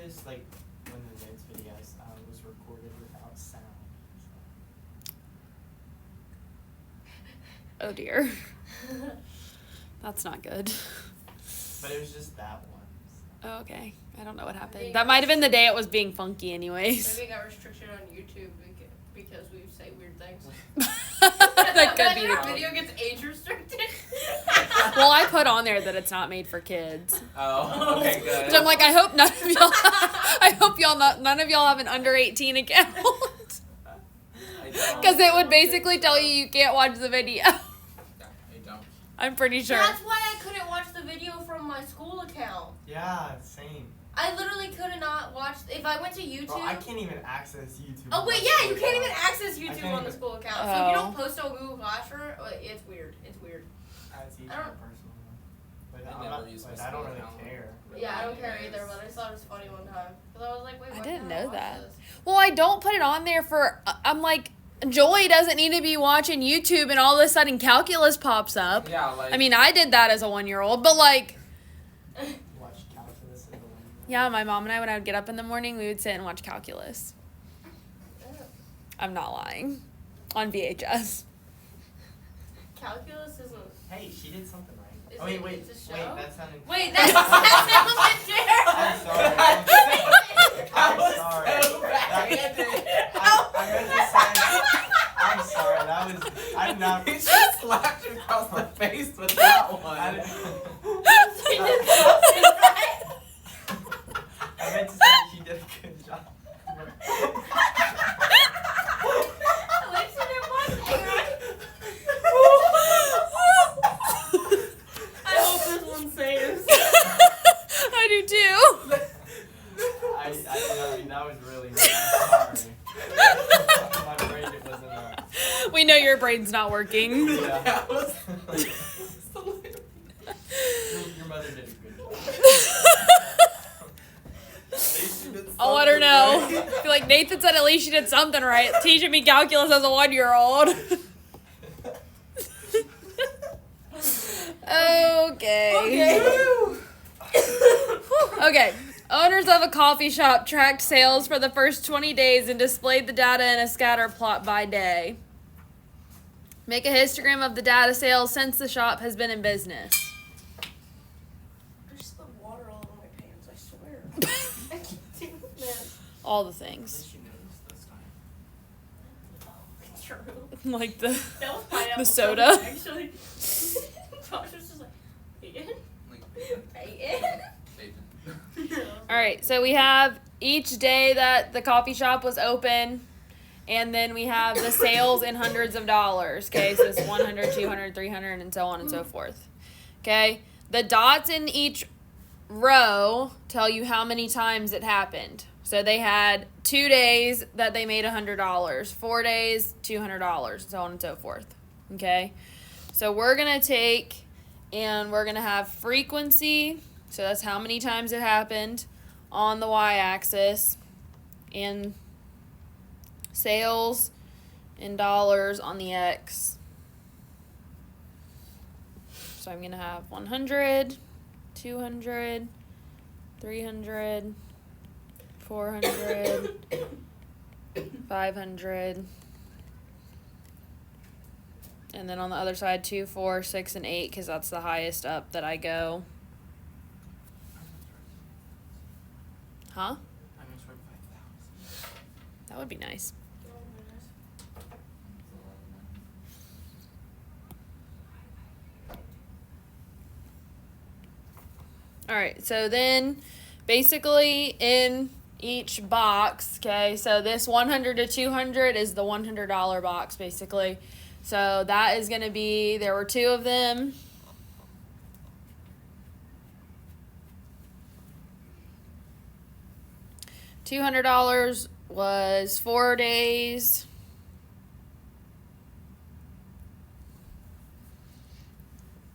noticed, like, when the notes videos was recorded without sound. So. Oh dear. That's not good. But it was just that one. So. Oh, okay. I don't know what happened. That might have been the day it was being funky anyways. Maybe it got restricted on YouTube because we say weird things. That could be Your the video gets age restricted. Well, I put on there that it's not made for kids. Oh, okay, good. Which I'm like, I hope none of y'all none of y'all have an under 18 account. Because it would basically tell you can't watch the video. I don't. I'm pretty sure. That's why I couldn't watch the video from my school account. Yeah, same. I literally could not watch. If I went to YouTube. Bro, I can't even access YouTube. Oh wait, yeah, you can't even access YouTube on the school account. So if you Oh. don't post on Google Classroom, it's weird. It's weird. It's easy I don't- personal. But I I'm never not, use my like, I don't school really account. care. Yeah, I don't care either, but I just thought it was funny one time. Because I was like, wait, why I didn't can't know watch that. this? Well, I don't put it on there for. I'm like, Joy doesn't need to be watching YouTube, and all of a sudden calculus pops up. Yeah, like. I mean, I did that as a 1-year-old, but like. Watch calculus and the one. Yeah, my mom and I, when I would get up in the morning, we would sit and watch calculus. I'm not lying. On VHS. Calculus isn't. Hey, she did something right. Is Oh, wait, it- wait, it's a wait, show? that sounded. Wait, that sounds I'm sorry. I'm sorry. so bad. I meant to say. I'm sorry. That was. I'm not. He just slapped you across the face with that one. I She did something right. meant to say she did a good job. At least she did one thing right. I hope this one saves. I do too. That was really nice. Sorry. My brain it wasn't We know your brain's not working. Yeah. That was. Your mother did a good job. I'll let her know. I feel like Nathan said at least she did something right. Teaching me calculus as a 1-year-old. Okay. Okay. Owners of a coffee shop tracked sales for the first 20 days and displayed the data in a scatterplot by day. Make a histogram of the data sales since the shop has been in business. I just spilled water all over my pants, I swear. I can't do it, All the things. She noticed this time. man. It's true. Like the That was pineapple. The soda. Actually. Josh was just like, Peyton? Like, Peyton? Alright, so we have each day that the coffee shop was open, and then we have the sales in hundreds of dollars. Okay, so it's 100, 200, 300, and so on and so forth. Okay, the dots in each row tell you how many times it happened. So they had 2 days that they made $100, 4 days, $200, so on and so forth. Okay, so we're going to take and we're going to have frequency. So that's how many times it happened on the y-axis, and sales in dollars on the x. So I'm going to have 100, 200, 300, 400, 500. And then on the other side, 2, 4, 6, and 8, because that's the highest up that I go. Huh? I'm just worth 5,000. That would be nice. All right, so then basically in each box, okay, so this 100 to 200 is the $100 box basically. So that is going to be, there were 2 of them. $200 was 4 days.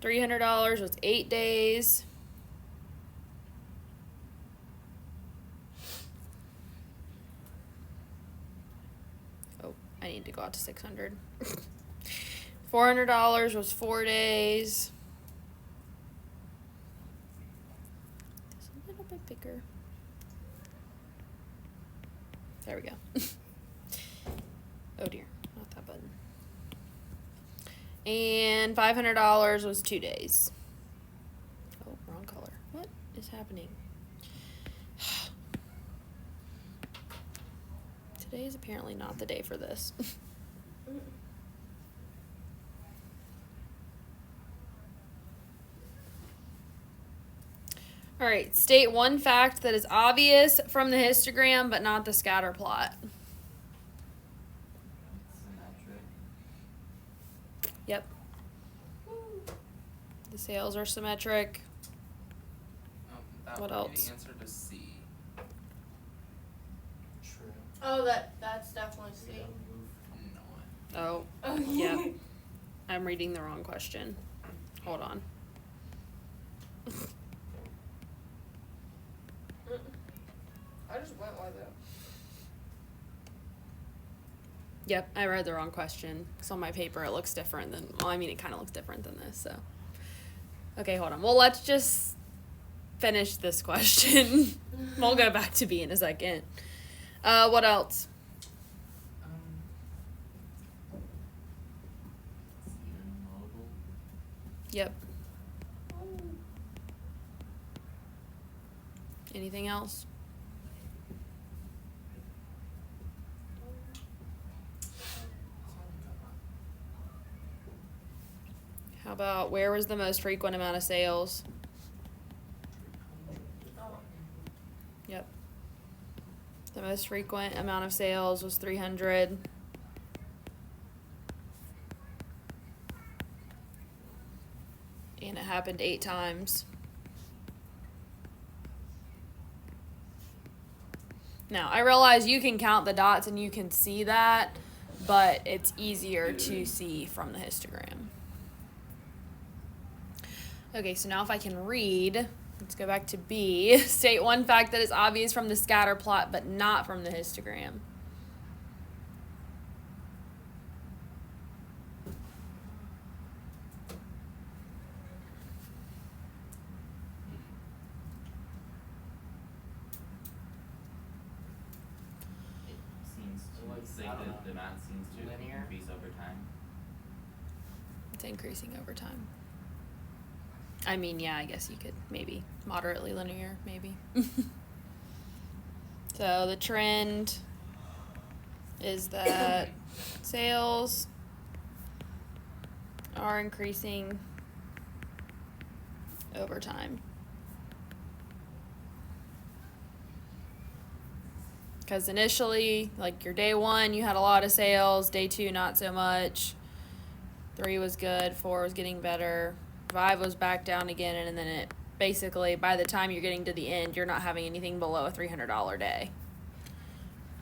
$300 was 8 days. Oh, I need to go out to 600. $400 was 4 days. It's a little bit bigger. There we go. Oh dear, not that button. And $500 was 2 days. Oh, wrong color. What is happening? Today is apparently not the day for this. All right, state one fact that is obvious from the histogram but not the scatter plot. Symmetric. Yep. The sales are symmetric. That What would be else? the answer to C. True. Oh, that's definitely C. No. Oh, Oh, yeah. I'm reading the wrong question. Hold on. I just went with it. Yep, I read the wrong question. Because on my paper it looks different than, well, I mean, it kind of looks different than this, so. Okay, hold on. Well, let's just finish this question. We'll go back to B in a second. What else? Unimodal. Yep. Anything else? How about where was the most frequent amount of sales? Oh. Yep. The most frequent amount of sales was 300. And it happened 8 times. Now, I realize you can count the dots and you can see that, but it's easier to see from the histogram. Okay, so now if I can read, let's go back to B. State one fact that is obvious from the scatter plot, but not from the histogram. It seems to, Like, it's like I don't know. the amount seems to Linear? increase over time. It's increasing over time. I mean, yeah, I guess you could maybe moderately linear, maybe. So the trend is that sales are increasing over time. Because initially, like your day 1, you had a lot of sales. Day 2, not so much. 3 was good. 4 was getting better. 5 was back down again, and then it basically, by the time you're getting to the end, you're not having anything below a $300 day.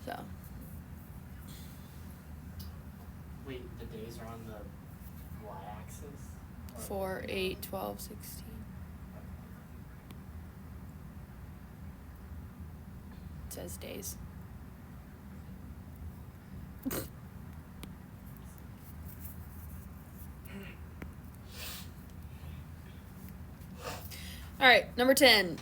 So, Wait, the days are on the y-axis? Or- 4, 8, 12, 16. It says days. All right, number 10.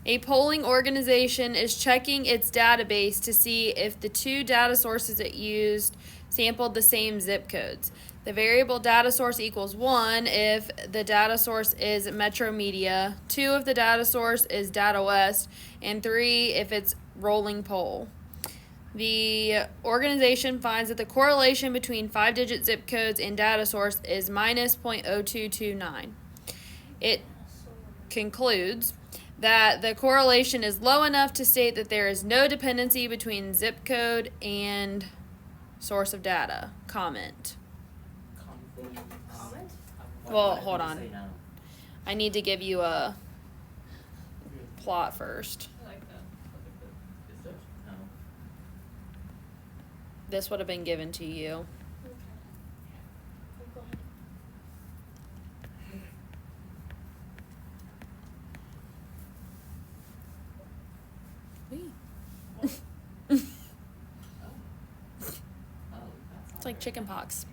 A polling organization is checking its database to see if the 2 data sources it used sampled the same zip codes. The variable data source equals 1 if the data source is Metro Media, 2 if the data source is Data West, and 3 if it's Rolling Poll. The organization finds that the correlation between 5-digit zip codes and data source is minus 0.0229. It concludes that the correlation is low enough to state that there is no dependency between zip code and source of data. Comment. Comment? Well, Why did hold you on. say no? I need to give you a plot first. I like that. Is there? No. This would have been given to you. Okay. Oh, go ahead. Oh, that's It's like chicken pox.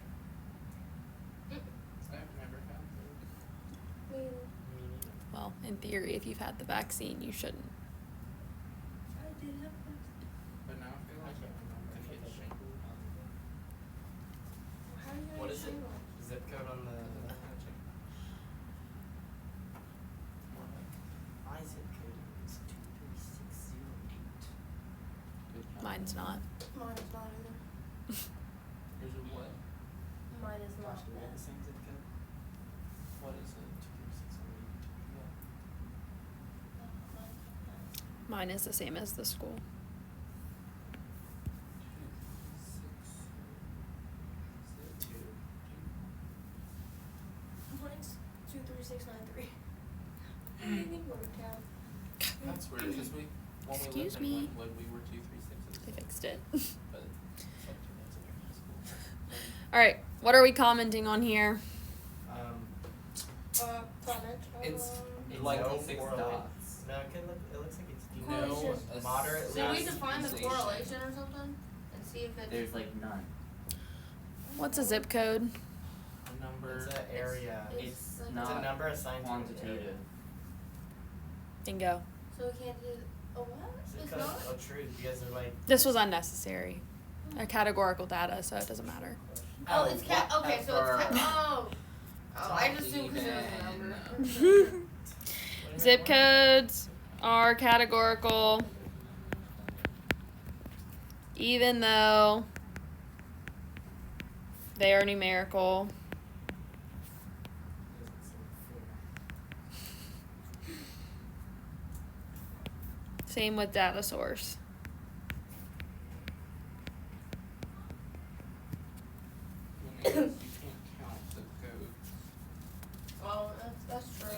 I've never had Me neither. Well, in theory, if you've had the vaccine, you shouldn't. I did have Mine's not. Mine is not either. Here's a what? Mine is not. We have the same zip code. What is it? 236. Mine is the same as the school. 236. Mine's 23693. I didn't even go to town. That's weird because when we Excuse lived in me. Linwood, we were 236. They fixed it. But it's like 2 minutes away from school. All right, what are we commenting on here? Planet. It's It's like no 6 correlate. dots. No, it looks like it's Correlation. no moderate. Should we Last define the accusation. correlation or something? And see if it's. There's like none. What's a zip code? A number. It's an area. It's like- It's not a number assigned to an quantitative. area. Bingo. So we can't do. Oh, what? It's Because not? of truth, because they're like. This was unnecessary. A categorical data, so it doesn't matter. Oh, it's cat. what Okay, so it's cat. ever. Oh. Oh, I just assumed because it was a Even. number. Zip codes are categorical, even though they are numerical. Same with data source. You can't count the code. Oh, that's true.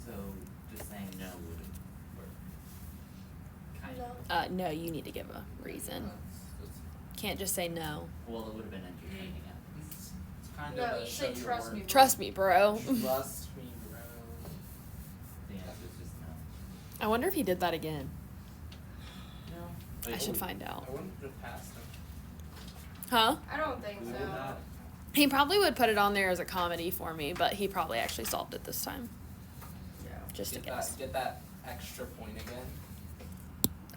So just saying no wouldn't work. Kind No. of. No, you need to give a reason. Can't just say no. Well, it would have been entertaining at least. It's kind No, of a you show say your trust work. me. Trust me, bro. Trust me, bro. The answer is just no. I wonder if he did that again. No. I should find out. I wouldn't have passed him. Huh? I don't think We so. would not. He probably would put it on there as a comedy for me, but he probably actually solved it this time. Yeah. Just a Get guess. that, get that extra point again.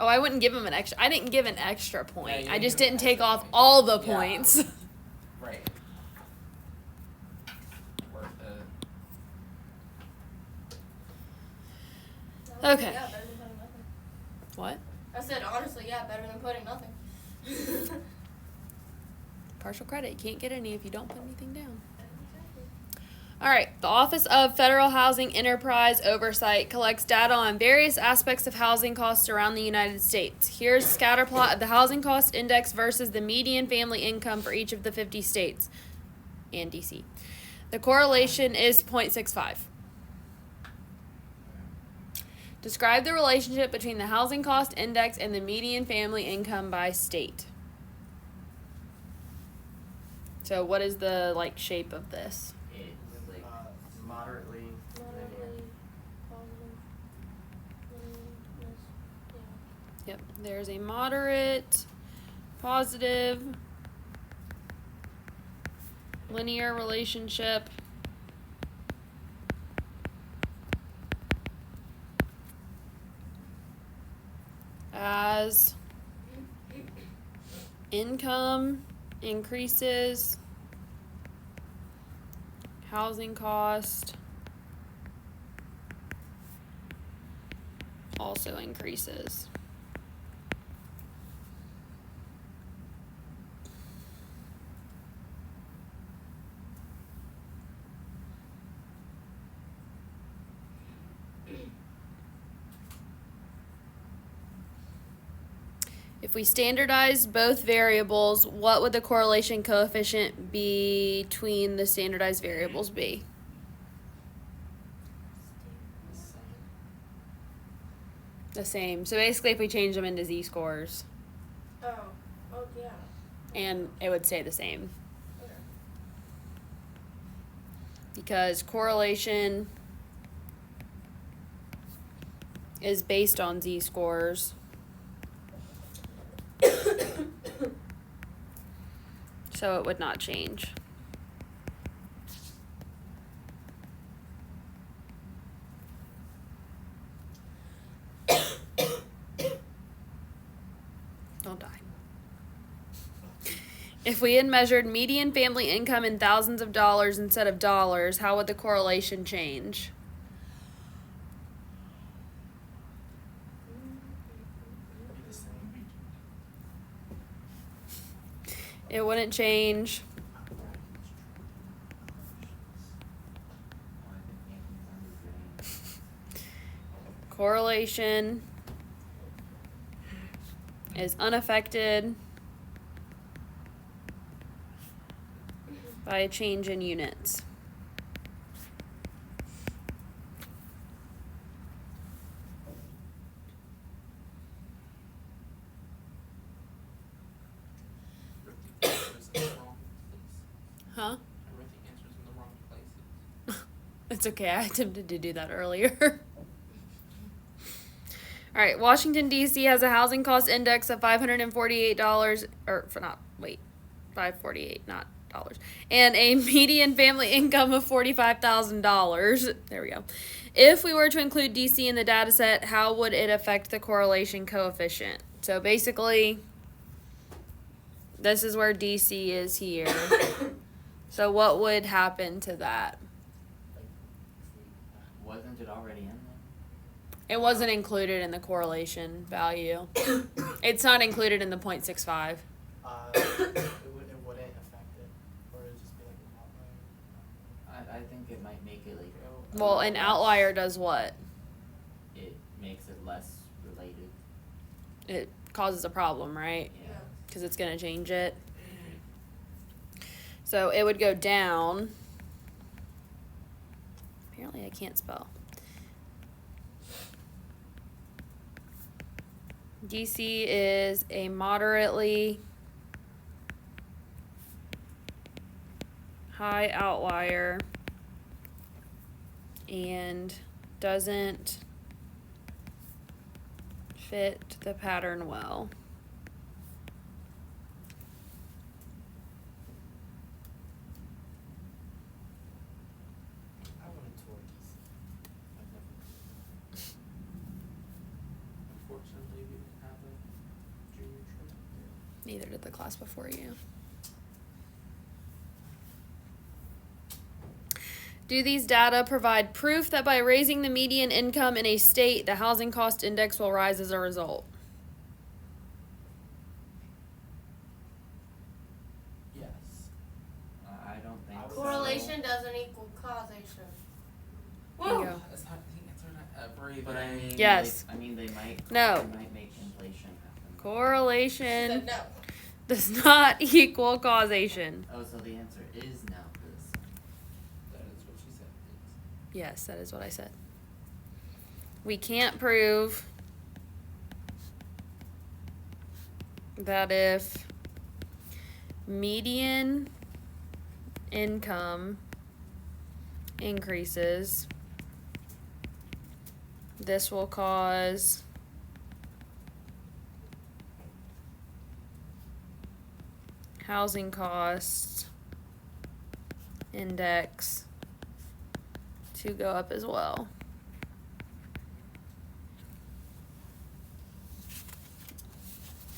Oh, I wouldn't give him an extra. I didn't give an extra Yeah, point. you I didn't just give an didn't take extra off point. all the Yeah. points. Right. Worth it. Honestly, Okay. Yeah, better than putting nothing. What? I said honestly, yeah, better than putting nothing. Partial credit. You can't get any if you don't put anything down. Exactly. All right. The Office of Federal Housing Enterprise Oversight collects data on various aspects of housing costs around the United States. Here's a scatterplot of the housing cost index versus the median family income for each of the 50 states and DC. The correlation is 0.65. Describe the relationship between the housing cost index and the median family income by state. So what is the shape of this? It's like Moderately. Moderately positive. Yeah. Yep, there's a moderate, positive, linear relationship. As income increases, housing cost also increases. If we standardized both variables, what would the correlation coefficient between the standardized variables be? The same. So basically if we change them into z-scores, Oh. Oh yeah. and it would stay the same. Okay. Because correlation is based on z-scores. So it would not change. Don't die. If we had measured median family income in thousands of dollars instead of dollars, how would the correlation change? It wouldn't change. Oh, I think Anthony's on the drain. Correlation is unaffected by a change in units. I wrote the answers in the wrong place. Huh? I wrote the answers in the wrong places. It's okay. I attempted to do that earlier. All right. Washington, D.C. has a housing cost index of $548, $548, not dollars, and a median family income of $45,000. There we go. If we were to include D.C. in the data set, how would it affect the correlation coefficient? So basically, this is where D.C. is here. So what would happen to that? Wasn't it already in there? It wasn't included in the correlation value. It's not included in the 0.65. It wouldn't affect it, or it'd just be like an outlier. I think it might make it like. Well, an outlier does what? It makes it less related. It causes a problem, right? Yeah. Because it's going to change it. So it would go down. Apparently I can't spell. DC is a moderately high outlier and doesn't fit the pattern well. I want to tour DC. I've never been. Unfortunately, we didn't have a junior trip. Neither did the class before you. Do these data provide proof that by raising the median income in a state, the housing cost index will rise as a result? Yes. I don't think so. Correlation doesn't equal causation. Bingo. That's not the answer to every. But I mean, Yes. they might. No. They might make inflation happen. Correlation Said no. does not equal causation. Oh, so the answer is no for this. That is what she said. Yes, that is what I said. We can't prove that if median income increases, this will cause housing costs index to go up as well.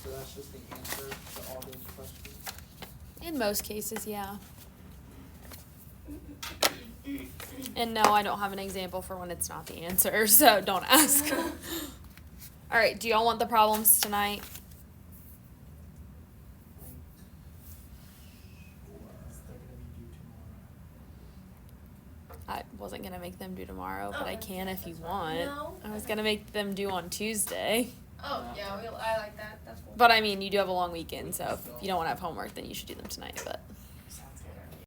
So that's just the answer to all those questions. In most cases, yeah. And no, I don't have an example for when it's not the answer, so don't ask. All right, do y'all want the problems tonight? They're gonna be due tomorrow. I wasn't going to make them do tomorrow, but Oh, I can if you that's want. fine. No. I was going to make them do on Tuesday. Oh, yeah, I like that. That's cool. But I mean, you do have a long weekend, so if you don't want to have homework, then you should do them tonight. But